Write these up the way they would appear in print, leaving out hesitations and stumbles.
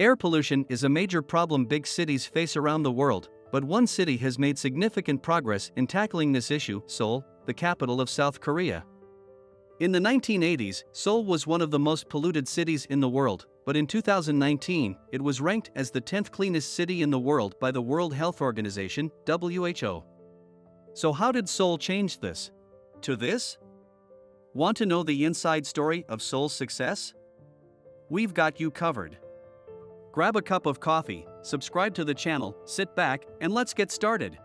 Air pollution is a major problem big cities face around the world, but one city has made significant progress in tackling this issue: Seoul, the capital of South Korea. In the 1980s, Seoul was one of the most polluted cities in the world, but in 2019, it was ranked as the 10th cleanest city in the world by the World Health Organization, WHO. So how did Seoul change this? To this? Want to know the inside story of Seoul's success? We've got you covered. Grab a cup of coffee, subscribe to the channel, sit back, and let's get started.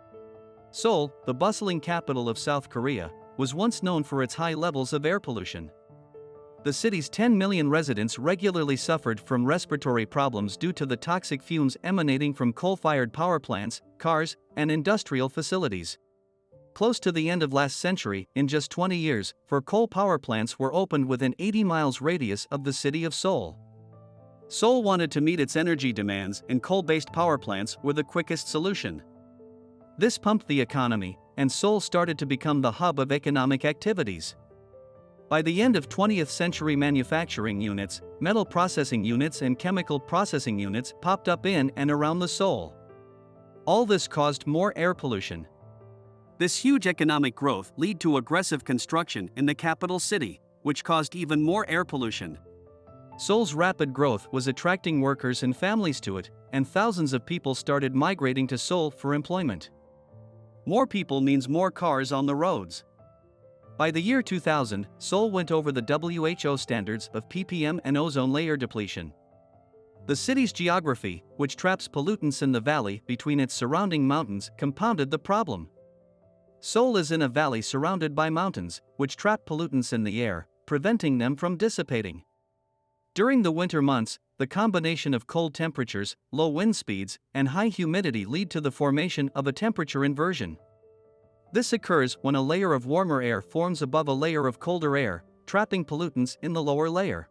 Seoul, the bustling capital of South Korea, was once known for its high levels of air pollution. The city's 10 million residents regularly suffered from respiratory problems due to the toxic fumes emanating from coal-fired power plants, cars, and industrial facilities. Close to the end of last century, in just 20 years, 4 coal power plants were opened within 80 miles radius of the city of Seoul. Seoul wanted to meet its energy demands, and coal-based power plants were the quickest solution. This pumped the economy, and Seoul started to become the hub of economic activities. By the end of 20th century, manufacturing units, metal processing units, and chemical processing units popped up in and around the Seoul. All this caused more air pollution. This huge economic growth led to aggressive construction in the capital city, which caused even more air pollution. Seoul's rapid growth was attracting workers and families to it, and thousands of people started migrating to Seoul for employment. More people means more cars on the roads. By the year 2000, Seoul went over the WHO standards of ppm and ozone layer depletion. The city's geography, which traps pollutants in the valley between its surrounding mountains, compounded the problem. Seoul is in a valley surrounded by mountains, which trap pollutants in the air, preventing them from dissipating. During the winter months, the combination of cold temperatures, low wind speeds, and high humidity lead to the formation of a temperature inversion. This occurs when a layer of warmer air forms above a layer of colder air, trapping pollutants in the lower layer.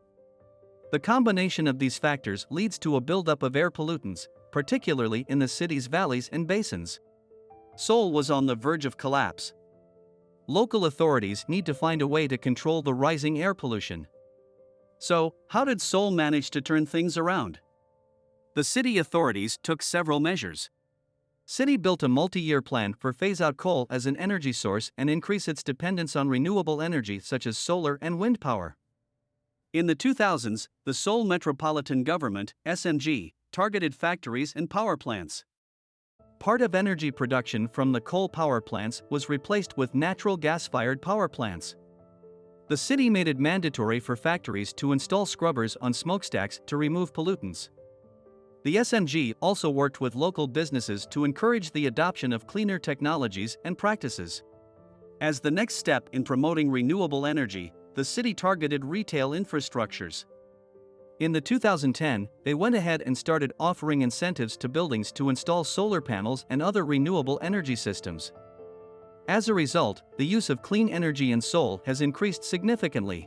The combination of these factors leads to a buildup of air pollutants, particularly in the city's valleys and basins. Seoul was on the verge of collapse. Local authorities need to find a way to control the rising air pollution. So, how did Seoul manage to turn things around? The city authorities took several measures. City built a multi-year plan for phase out coal as an energy source and increase its dependence on renewable energy such as solar and wind power. In the 2000s, the Seoul Metropolitan Government, SMG, targeted factories and power plants. Part of energy production from the coal power plants was replaced with natural gas-fired power plants. The city made it mandatory for factories to install scrubbers on smokestacks to remove pollutants. The SMG also worked with local businesses to encourage the adoption of cleaner technologies and practices. As the next step in promoting renewable energy, the city targeted retail infrastructures. In the 2010, they went ahead and started offering incentives to buildings to install solar panels and other renewable energy systems. As a result, the use of clean energy in Seoul has increased significantly.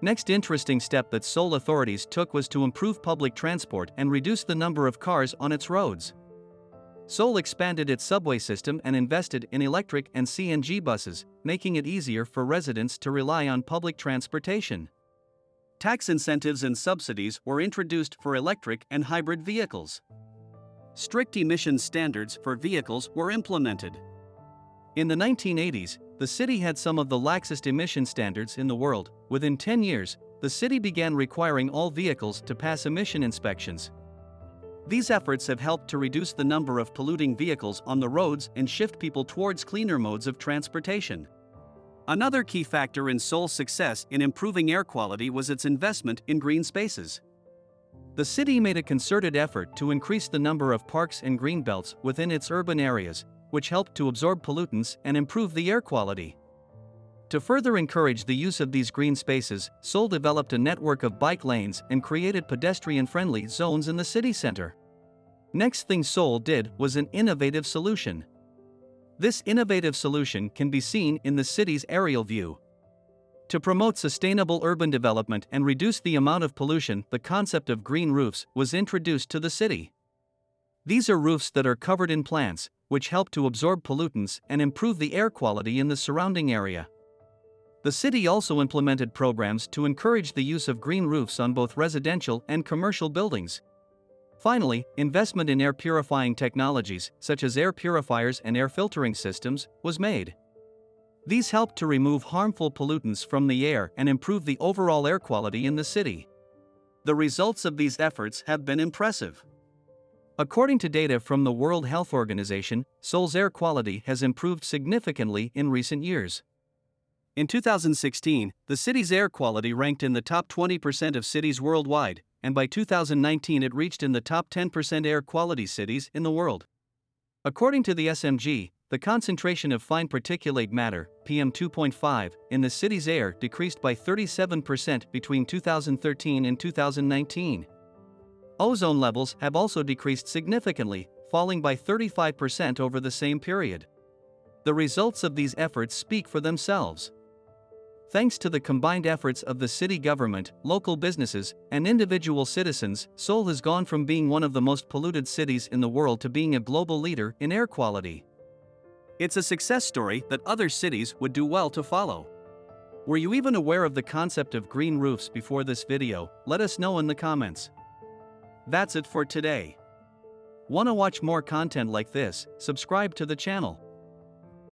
Next interesting step that Seoul authorities took was to improve public transport and reduce the number of cars on its roads. Seoul expanded its subway system and invested in electric and CNG buses, making it easier for residents to rely on public transportation. Tax incentives and subsidies were introduced for electric and hybrid vehicles. Strict emissions standards for vehicles were implemented. In the 1980s, the city had some of the laxest emission standards in the world. Within 10 years, the city began requiring all vehicles to pass emission inspections. These efforts have helped to reduce the number of polluting vehicles on the roads and shift people towards cleaner modes of transportation. Another key factor in Seoul's success in improving air quality was its investment in green spaces. The city made a concerted effort to increase the number of parks and green belts within its urban areas, which helped to absorb pollutants and improve the air quality. To further encourage the use of these green spaces, Seoul developed a network of bike lanes and created pedestrian-friendly zones in the city center. Next thing Seoul did was an innovative solution. This innovative solution can be seen in the city's aerial view. To promote sustainable urban development and reduce the amount of pollution, the concept of green roofs was introduced to the city. These are roofs that are covered in plants, which help to absorb pollutants and improve the air quality in the surrounding area. The city also implemented programs to encourage the use of green roofs on both residential and commercial buildings. Finally, investment in air purifying technologies, such as air purifiers and air filtering systems, was made. These helped to remove harmful pollutants from the air and improve the overall air quality in the city. The results of these efforts have been impressive. According to data from the World Health Organization, Seoul's air quality has improved significantly in recent years. In 2016, the city's air quality ranked in the top 20% of cities worldwide, and by 2019 it reached in the top 10% air quality cities in the world. According to the SMG, the concentration of fine particulate matter, PM2.5, in the city's air decreased by 37% between 2013 and 2019. Ozone levels have also decreased significantly, falling by 35% over the same period. The results of these efforts speak for themselves. Thanks to the combined efforts of the city government, local businesses, and individual citizens, Seoul has gone from being one of the most polluted cities in the world to being a global leader in air quality. It's a success story that other cities would do well to follow. Were you even aware of the concept of green roofs before this video? Let us know in the comments. That's it for today. Want to watch more content like this? Subscribe to the channel.